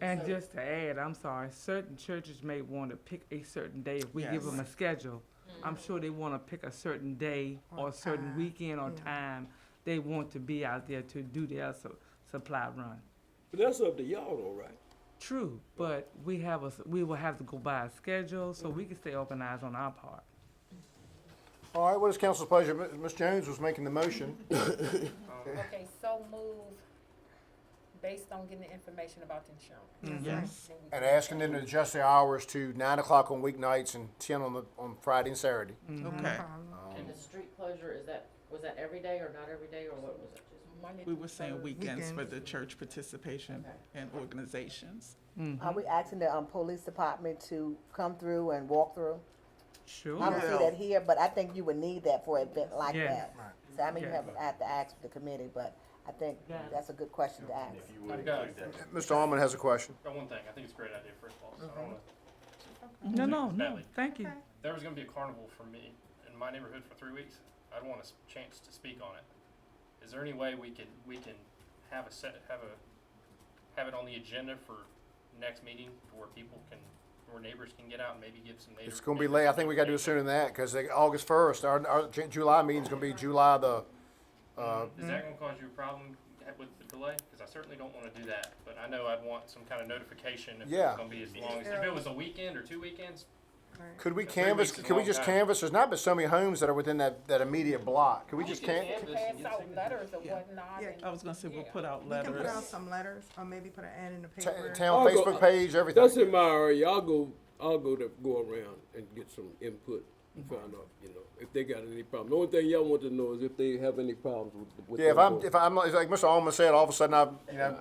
And just to add, I'm sorry, certain churches may want to pick a certain day. If we give them a schedule, I'm sure they want to pick a certain day or a certain time, weekend or yeah. time they want to be out there to do their supply run. But that's up to y'all though, right? True, but we will have to go by a schedule so we can stay organized on our part. All right, what is council's pleasure? Ms. Jones was making the motion. Okay, so move based on getting the information about the insurance. Yes. Then we And can- asking them to adjust their hours to 9 o'clock on weeknights and 10 on Friday and Saturday. Okay. And the street closure, was that every day or not every day, or what was it? Monday We through were saying Thursday. weekends for Weekends. the church participation and organizations. Are we asking the police department to come through and walk through? Sure. I don't see that here, but I think you would need that for an event like Yeah. that. So I mean, you Yeah. have to ask the committee, but I think Yeah. that's a good question to ask. If you would I've got- include that. Mr. Allman has a question. Got one thing, I think it's a great idea, first of all, so I don't wanna No, badly. thank you. There was gonna be a carnival for me in my neighborhood for 3 weeks. I'd want a chance to speak on it. Is there any way we can have have it on the agenda for next meeting where people can, where neighbors can get out and maybe give some neighbors? It's gonna be late. I think we gotta do it sooner than that, because August 1st, our July meeting's gonna be July the, Is that gonna cause you a problem with the delay? Cause I certainly don't wanna do that, but I know I'd want some kind of notification if Yeah. it's gonna be as long as, if it was a weekend or 2 weekends. could we 3 canvas, weeks is a could we long just time. canvas? There's not but so many homes that are within that immediate block. Could we just can canvas? canvas and Pass get out signatures. letters or whatnot. Yeah. and- I was gonna say, we'll Yeah. put out We can put letters. out some letters, or maybe put an ad in the paper. Town I'll go- Facebook page, everything. That's in my area. I'll go around and get some input and find out, if they got any problem. The only thing y'all want to know is if they have any problems with Yeah, them if I'm like Mr. Allman said, all of a sudden I'm,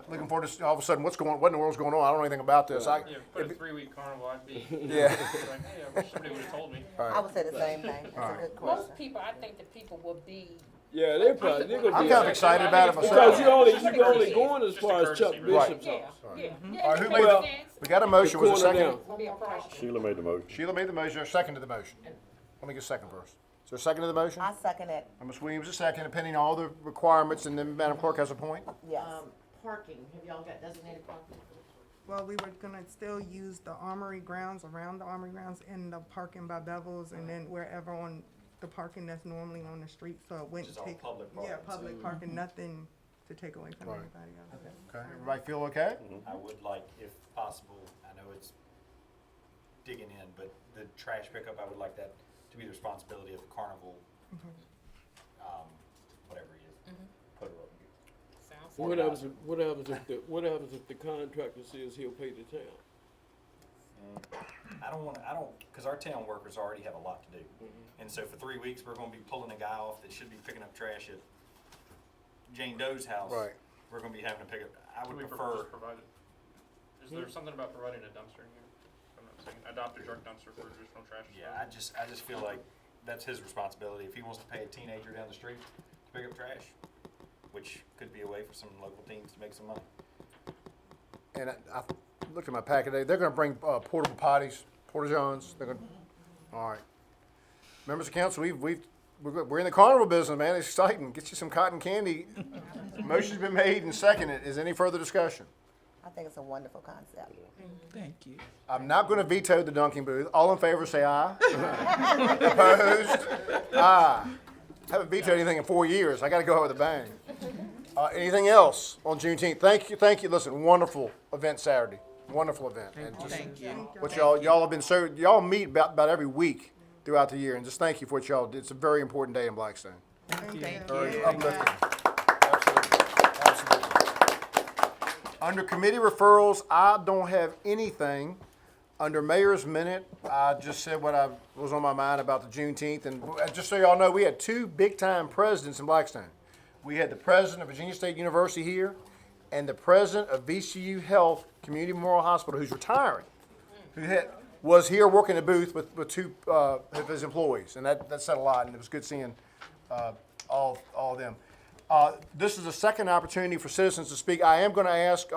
looking forward to, all of a sudden, what in the world's going on? I don't know anything about this. Yeah, put a 3-week carnival, I'd be, Yeah. like, hey, I wish somebody would've told me. I would say the same thing. That's a good question. Most people, I think the people will be, Yeah, they're gonna I'm be. kind of excited about it Because myself. you only Courtesy. going as Just a far as Chuck courtesy, right. Bishop's yeah, house. yeah. All right, who It made makes the- sense. We got a motion, was it Corner second? down. It'll be a problem. Sheila made the motion. Sheila made the motion, or seconded the motion? Let me get a second first. Is there a second to the motion? I second it, Ms. Williams, a second, depending on all the requirements, and then Madam Clerk has a point. yes. Parking, have y'all got designated parking? Well, we were gonna still use the Armory grounds, around the Armory grounds, and the parking by Bevel's, and then wherever on the parking that's normally on the street, so it wouldn't Which is all take. public Yeah, parking, public so- parking, nothing to take away from Right. anybody else. Okay, everybody feel okay? I would like, if possible, I know it's digging in, but the trash pickup, I would like that to be the responsibility of the carnival, whatever it is. Put it up. Sounds What happens if the contractor says he'll pay the town? Cause our town workers already have a lot to do. And so for 3 weeks, we're gonna be pulling a guy off that should be picking up trash at Jane Doe's house. Right. We're gonna be having to pick up, I Can would we prefer, just provide it? Is there something about providing a dumpster in here? If I'm not mistaken, adopt a truck dumpster for additional trash. yeah, I just feel like that's his responsibility. If he wants to pay a teenager down the street to pick up trash, which could be a way for some local teens to make some money. And I looked at my packet today, they're gonna bring portable potties, porta-johns, they're gonna, all right. Members of council, we're in the carnival business, man, it's exciting, get you some cotton candy. Motion's been made and seconded, is any further discussion? I think it's a wonderful concept. Thank you. I'm not gonna veto the dunking booth, all in favor say aye. Opposed? Aye. Haven't vetoed anything in 4 years, I gotta go out with a bang. Anything else on Juneteenth? Thank you, listen, wonderful event Saturday, wonderful event. And just Thank you. what y'all have been y'all meet about every week throughout the year, and just thank you for what y'all did. It's a very important day in Blackstone. Thank you. Very uplifting. Absolutely. Under committee referrals, I don't have anything. Under mayor's minute, I just said what was on my mind about the Juneteenth, and just so y'all know, we had 2 big-time presidents in Blackstone. We had the president of Virginia State University here, and the president of VCU Health Community Memorial Hospital, who's retiring, was here working the booth with 2 of his employees, and that said a lot, and it was good seeing all of them. This is the second opportunity for citizens to speak. I am going to ask,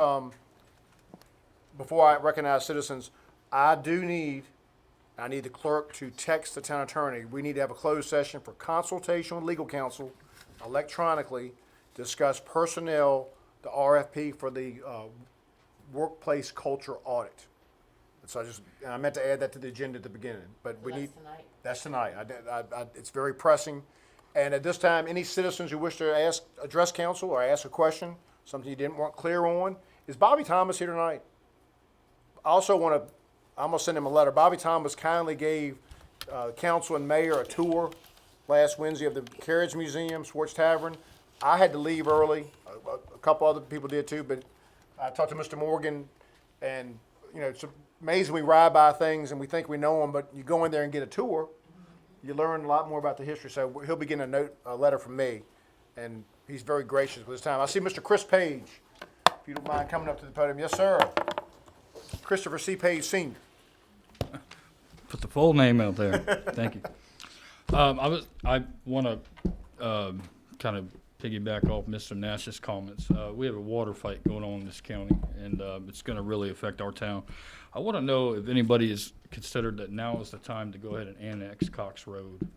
before I recognize citizens, I do need I need the clerk to text the town attorney. We need to have a closed session for consultation with legal counsel electronically, discuss personnel, the RFP for the workplace culture audit. And so I meant to add that to the agenda at the beginning, but we need. That's tonight. It's very pressing. And at this time, any citizens who wish to address council or ask a question, something you didn't want clear on, is Bobby Thomas here tonight? I also I'm gonna send him a letter. Bobby Thomas kindly gave council and mayor a tour last Wednesday of the Carriage Museum, Swartz Tavern. I had to leave early. A couple other people did too, but I talked to Mr. Morgan, and you know, it's amazing we ride by things and we think we know them, but you go in there and get a tour, you learn a lot more about the history. So he'll be getting a letter from me, and he's very gracious with his time. I see Mr. Chris Page, if you don't mind coming up to the podium. Yes, sir. Christopher C. Page Sr. Put the full name out there. Thank you. I want to kind of piggyback off Mr. Nash's comments. We have a water fight going on in this county, and it's going to really affect our town. I want to know if anybody has considered that now is the time to go ahead and annex Cox Road.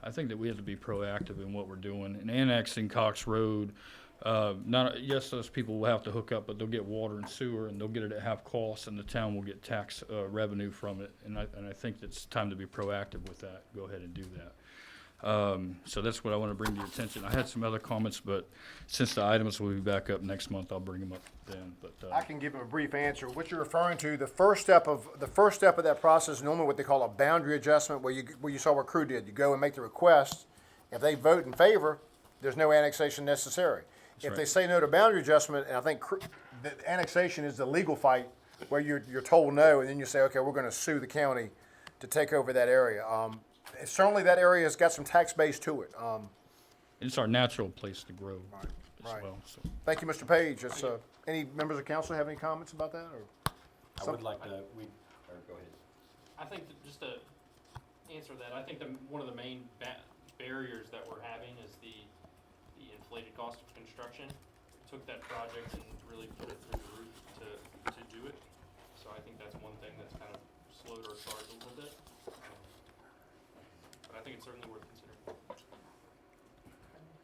I think that we have to be proactive in what we're doing. And annexing Cox Road, yes, those people will have to hook up, but they'll get water and sewer, and they'll get it at half cost, and the town will get tax revenue from it. And I think it's time to be proactive with that. Go ahead and do that. So that's what I want to bring to your attention. I had some other comments, but since the items will be back up next month, I'll bring them up then. But I can give him a brief answer. What you're referring to, the first step of that process is normally what they call a boundary adjustment, where you saw what Crew did. You go and make the request. If they vote in favor, there's no annexation necessary. If they say no to boundary adjustment, and I think the annexation is the legal fight where you're told no, and then you say, okay, we're going to sue the county to take over that area. Certainly that area has got some tax base to it. it's our natural place to grow as right. well. So. Thank you, Mr. Page. Any members of council have any comments about that? Or I would like to, or go ahead. I think just to answer that, I think one of the main barriers that we're having is the inflated cost of construction. Took that project and really put it through the roof to do it. So I think that's one thing that's kind of slowed our start a little bit. But I think it's certainly worth considering.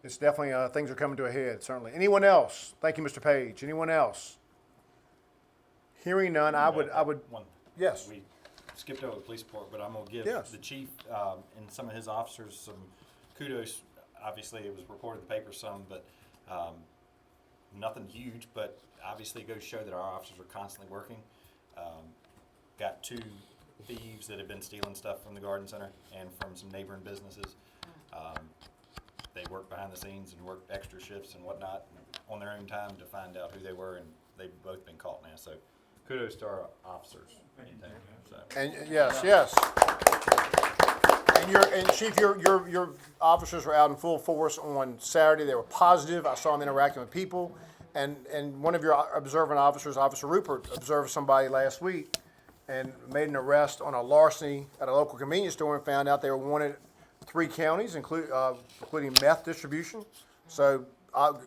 it's definitely, things are coming to a head, certainly. Anyone else? Thank you, Mr. Page. Anyone else? Hearing none, I would, One. yes. We skipped over the police report, but I'm gonna give Yes. the chief and some of his officers some kudos. Obviously, it was reported in the paper some, but nothing huge. But obviously, it goes to show that our officers are constantly working. Got 2 thieves that have been stealing stuff from the garden center and from some neighboring businesses. They worked behind the scenes and worked extra shifts and whatnot on their own time to find out who they were, and they've both been caught now. So kudos to our officers. And yes. And Chief, your officers were out in full force on Saturday. They were positive. I saw them interacting with people. And one of your observant officers, Officer Rupert, observed somebody last week and made an arrest on a larceny at a local convenience store and found out they were wanted 3 counties, including meth distribution. So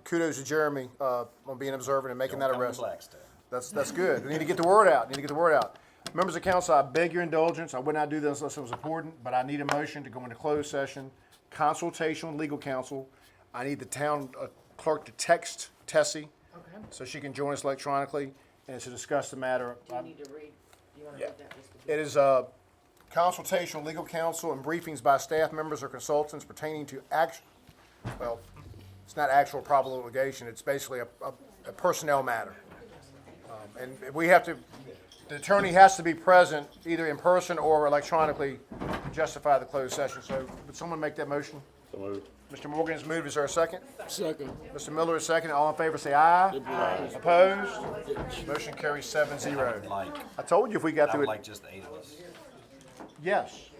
kudos to Jeremy on being observant and making that arrest. That's good. We need to get the word out. Members of council, I beg your indulgence. I would not do this unless it was important, but I need a motion to go into closed session, consultation with legal counsel. I need the town clerk to text Tessie so she can join us electronically and to discuss the matter. Do you need to read? You want to read that? It is consultation with legal counsel and briefings by staff members or consultants pertaining to it's not actual probable litigation. It's basically a personnel matter. And the attorney has to be present either in person or electronically to justify the closed session. So would someone make that motion? So moved. Mr. Morgan has moved. Is there a second? Second. Mr. Miller is second. All in favor say aye. Aye. Opposed? Motion carries 7-0. I told you if we got I through would it. like just the 8 of us. Yes.